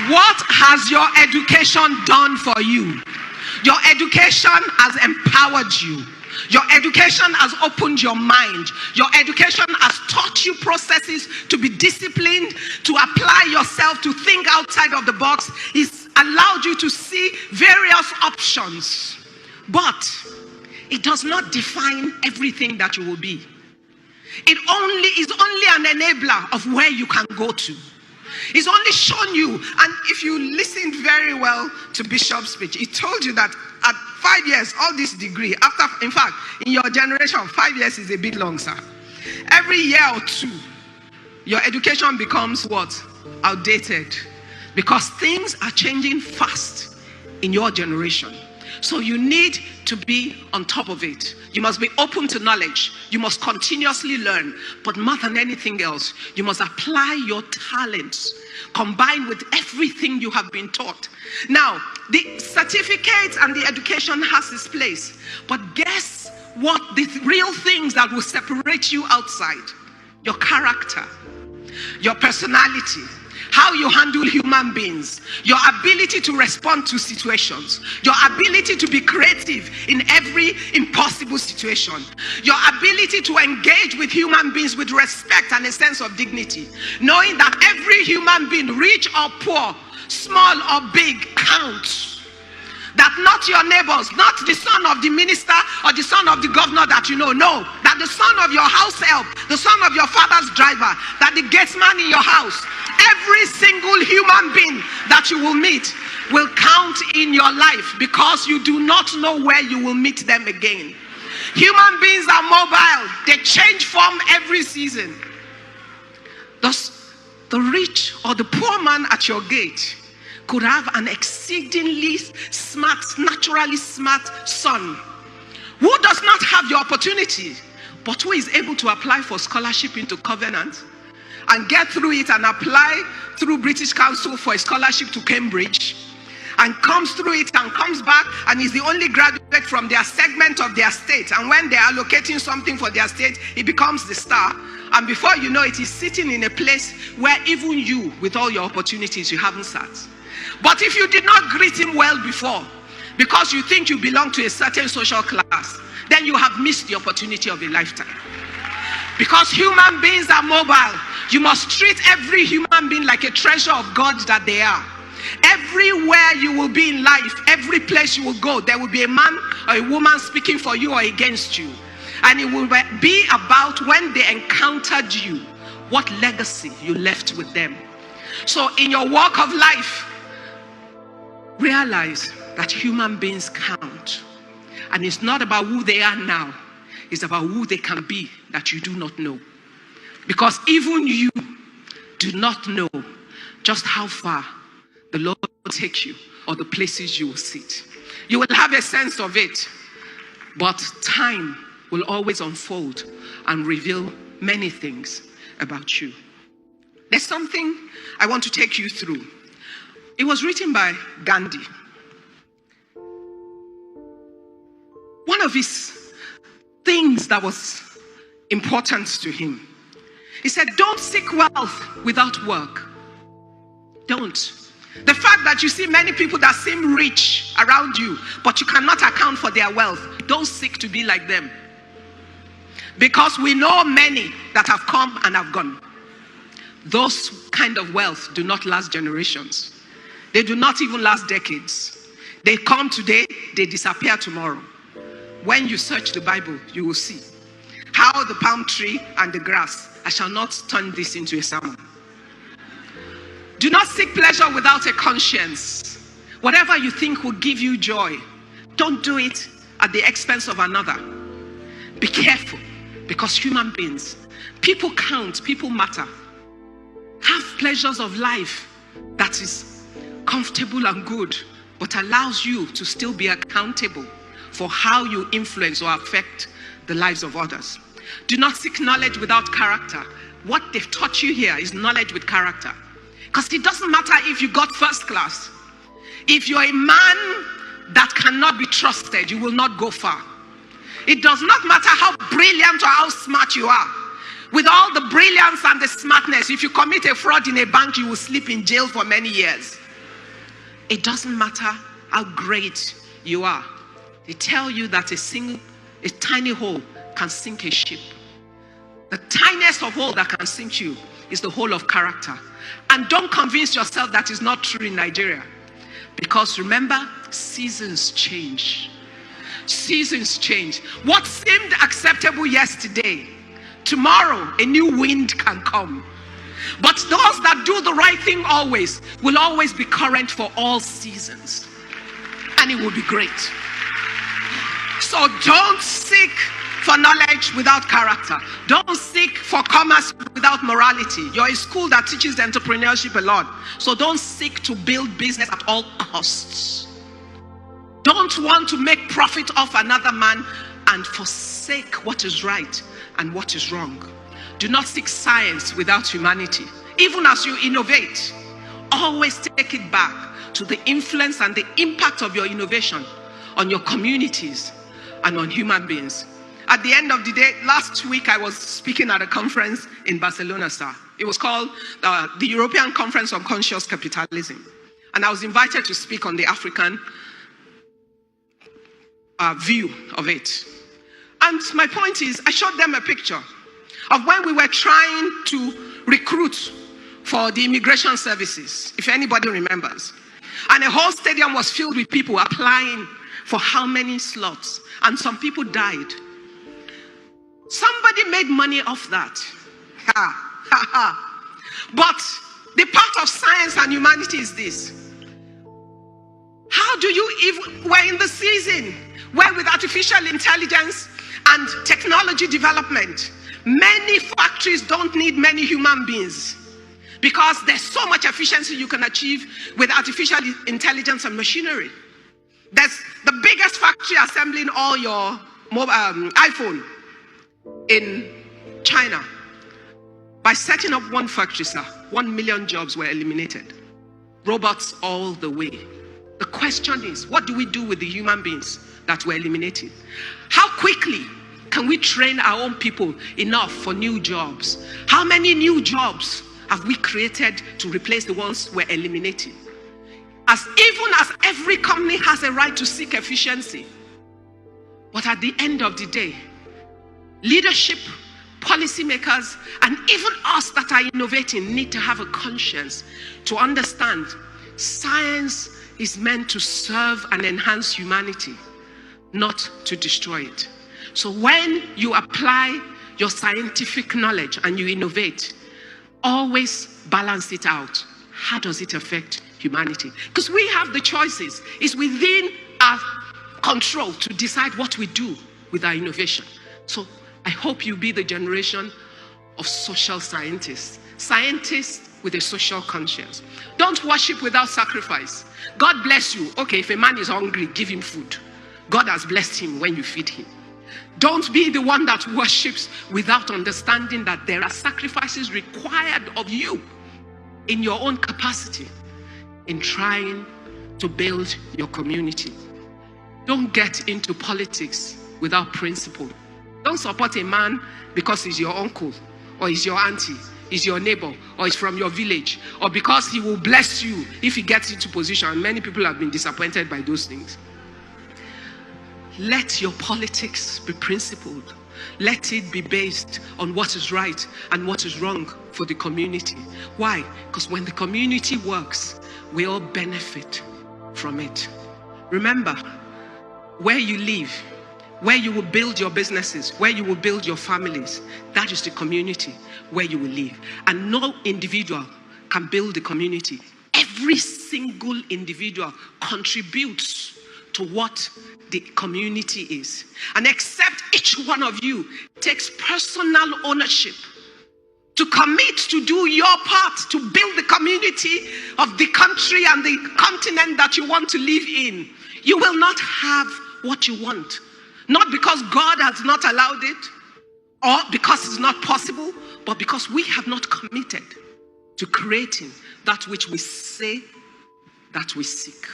What has your education done for you? Your education has empowered you. Your education has opened your mind. Your education has taught you processes to be disciplined, to apply yourself, to think outside of the box. It's allowed you to see various options. But it does not define everything that you will be. It is only an enabler of where you can go to. It's only shown you, and if you listened very well to Bishop's speech, he told you that at 5 years, all this degree, in fact, in your generation, 5 years is a bit long, sir. Every year or two, your education becomes what? Outdated. Because things are changing fast in your generation. So you need to be on top of it. You must be open to knowledge. You must continuously learn. But more than anything else, you must apply your talents combined with everything you have been taught. Now, the certificate and the education has its place. But guess what? The real things that will separate you outside: your character, your personality, how you handle human beings, your ability to respond to situations, your ability to be creative in every impossible situation, your ability to engage with human beings with respect and a sense of dignity, knowing that every human being, rich or poor, small or big, counts. That not your neighbors, not the son of the minister or the son of the governor that you know, no. That the son of your house help, the son of your father's driver, that the gatesman in your house, every single human being that you will meet will count in your life, because you do not know where you will meet them again. Human beings are mobile. They change form every season. Thus, the rich or the poor man at your gate could have an exceedingly smart, naturally smart son who does not have the opportunity, but who is able to apply for scholarship into Covenant and get through it and apply through British Council for a scholarship to Cambridge, and comes through it and comes back and is the only graduate from their segment of their state. And when they are allocating something for their state, he becomes the star. And before you know it, he's sitting in a place where even you, with all your opportunities, you haven't sat. But if you did not greet him well before, because you think you belong to a certain social class, then you have missed the opportunity of a lifetime. Because human beings are mobile. You must treat every human being like a treasure of God that they are. Everywhere you will be in life, every place you will go, there will be a man or a woman speaking for you or against you. And it will be about when they encountered you, what legacy you left with them. So in your walk of life, realize that human beings count. And it's not about who they are now. It's about who they can be that you do not know. Because even you do not know just how far the Lord will take you or the places you will sit. You will have a sense of it, but time will always unfold and reveal many things about you. There's something I want to take you through. It was written by Gandhi. One of his things that was important to him, he said, don't seek wealth without work. Don't. The fact that you see many people that seem rich around you, but you cannot account for their wealth, don't seek to be like them. Because we know many that have come and have gone. Those kind of wealth do not last generations. They do not even last decades. They come today, they disappear tomorrow. When you search the Bible, you will see how the palm tree and the grass, I shall not turn this into a sermon. Do not seek pleasure without a conscience. Whatever you think will give you joy, don't do it at the expense of another. Be careful, because human beings, people count, people matter. Have pleasures of life that is comfortable and good, but allows you to still be accountable for how you influence or affect the lives of others. Do not seek knowledge without character. What they've taught you here is knowledge with character. Because it doesn't matter if you got first class. If you're a man that cannot be trusted, you will not go far. It does not matter how brilliant or how smart you are. With all the brilliance and the smartness, if you commit a fraud in a bank, you will sleep in jail for many years. It doesn't matter how great you are. They tell you that a tiny hole can sink a ship. The tiniest of hole that can sink you is the hole of character. And don't convince yourself that is not true in Nigeria. Because remember, seasons change. Seasons change. What seemed acceptable yesterday, tomorrow a new wind can come. But those that do the right thing always will always be current for all seasons. And it will be great. So don't seek for knowledge without character. Don't seek for commerce without morality. You're a school that teaches entrepreneurship a lot. So don't seek to build business at all costs. Don't want to make profit off another man and forsake what is right and what is wrong. Do not seek science without humanity. Even as you innovate, always take it back to the influence and the impact of your innovation on your communities and on human beings. At the end of the day, last week I was speaking at a conference in Barcelona, sir. It was called the European Conference on Conscious Capitalism. And I was invited to speak on the African view of it. And my point is, I showed them a picture of when we were trying to recruit for the immigration services, if anybody remembers. And a whole stadium was filled with people applying for how many slots. And some people died. Somebody made money off that. But the part of science and humanity is this. How do you even, we're in the season where with artificial intelligence and technology development, many factories don't need many human beings because there's so much efficiency you can achieve with artificial intelligence and machinery. There's the biggest factory assembling all your iPhone in China. By setting up one factory, sir, 1 million jobs were eliminated. Robots all the way. The question is, what do we do with the human beings that were eliminated? How quickly can we train our own people enough for new jobs? How many new jobs have we created to replace the ones we're eliminating? Even as every company has a right to seek efficiency, but at the end of the day, leadership, policymakers, and even us that are innovating need to have a conscience to understand science is meant to serve and enhance humanity, not to destroy it. So when you apply your scientific knowledge and you innovate, always balance it out. How does it affect humanity? Because we have the choices. It's within our control to decide what we do with our innovation. So I hope you be the generation of social scientists. Scientists with a social conscience. Don't worship without sacrifice. God bless you. Okay, if a man is hungry, give him food. God has blessed him when you feed him. Don't be the one that worships without understanding that there are sacrifices required of you in your own capacity in trying to build your community. Don't get into politics without principle. Don't support a man because he's your uncle or he's your auntie, he's your neighbor, or he's from your village, or because he will bless you if he gets into position. And many people have been disappointed by those things. Let your politics be principled. Let it be based on what is right and what is wrong for the community. Why? Because when the community works, we all benefit from it. Remember, where you live, where you will build your businesses, where you will build your families, that is the community where you will live. And no individual can build the community. Every single individual contributes to what the community is. And except each one of you takes personal ownership to commit to do your part to build the community of the country and the continent that you want to live in, you will not have what you want. Not because God has not allowed it or because it's not possible, but because we have not committed to creating that which we say that we seek.